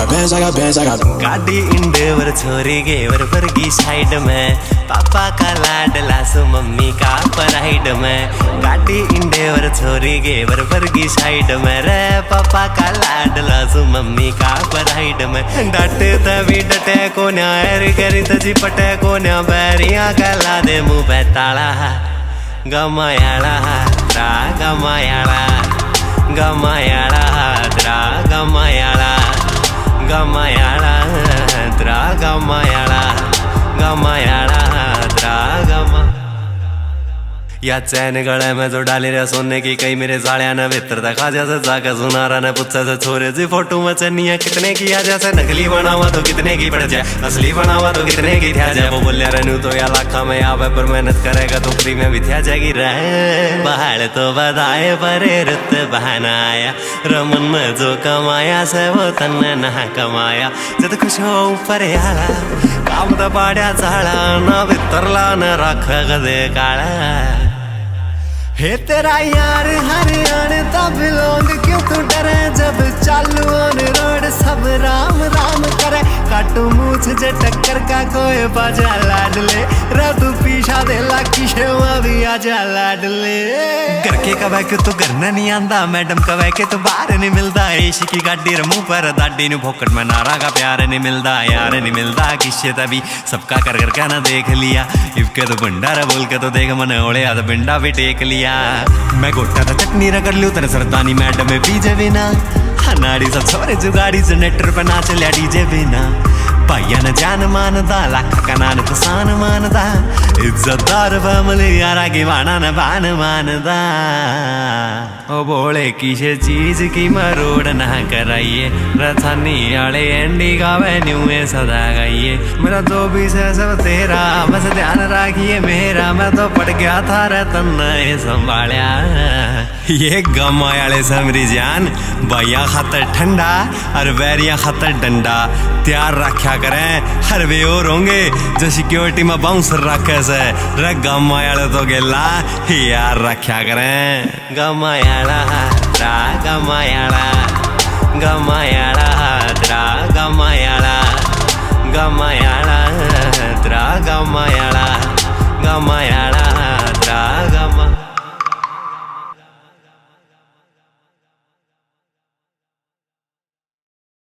bands, I got गाड़ी Endeavour छोरी गेवर वर्गी side में, पापा का लाडला सु मम्मी का पराइड में। गाड़ी इंडेवर छोरी गेवर वर्गी साइड में रे, पापा का लाडला सु मम्मी का पराइड में। डटे तभी डटे को न्यायर करी तजी पटे को न्या बैरिया गला दे मुँह पे ताला। गमायाला द्रा गमायाला, गमायाला द्रा गमायाला, गमायाला द्रा गमायाला, गमायाला द्रा गमा। या चैन गले में जो डाली रे सोने की, कई मेरे साड़िया न भीतर देखा जैसे जाकर सुनारा ने पूछा से छोरे जी फोटो में चनिया कितने की आ, जैसे नकली बनावा तो कितने की पड़ जाए, असली बनावा तो कितने की थ्या जाए। वो बोलिया रहनू तो या लाखा में आवे पर मेहनत करेगा तो फ्री में भी थ्या जाएगी रहे। पहाड़ तो बधाए परे रुत बहाना आया, रमन में जो कमाया से वो तन्ने ना कमाया। जब खुश हो ऊपर आला काम तो पाड्या चाला, ना भीतरला न रख गदे काला। हे तेरा यार हरियाणा दा बिलोंग, क्यों तू डरे जब चालू ऑन रोड सब राम राम करे। काटू मूछ जे टक्कर का कोई बाजा लाडले, रे तू पीछा दे लाकी शेवा भी आजा लाडले। घर के कवे के तो घर नहीं आंदा, मैडम कवे के तो बाहर नहीं मिलता। एशी की गाड़ी रे मुंह पर दाढ़ी नु भोकट में नारा का प्यार नहीं मिलता, यार नहीं मिलता किसे तभी सबका कर कर ना देख लिया। इबके तो भंडारा बोल के तो देख मन ओले आधा बिंडा भी टेक लिया। मैं गोटा था चटनी रगड़ लूं तेरे सरदानी मैडम में पीजे बिना, नाड़ी सा छोरे जुगाड़ी से नेटर पे नाच लिया डीजे बिना। भाइया न जान मानदा, लाख का नान तो सान मानदा, इज्जतदार बमली यारा की वाणा न बान मानदा। ओ बोले किसे चीज की मरोड़ ना कराइए, रथानी आले एंडी गावे न्यूए सदा गाइए। मेरा तो भी से सब तेरा बस ध्यान राखिए मेरा, मैं तो पड़ गया था रे तन्ने संभालिया। ये गमायाले समरी जान, भैया खातर ठंडा और बैरिया खातर डंडा तैयार रखा करें। हर वे और होंगे जो सिक्योरिटी में बाउंसर रखे से, रे गमायाले तो गेला यार रखा करें। गमायाला द्रा गमायाला, गमायाला द्रा गमायाला, गमायाला द्रा गमायाला, गमायाला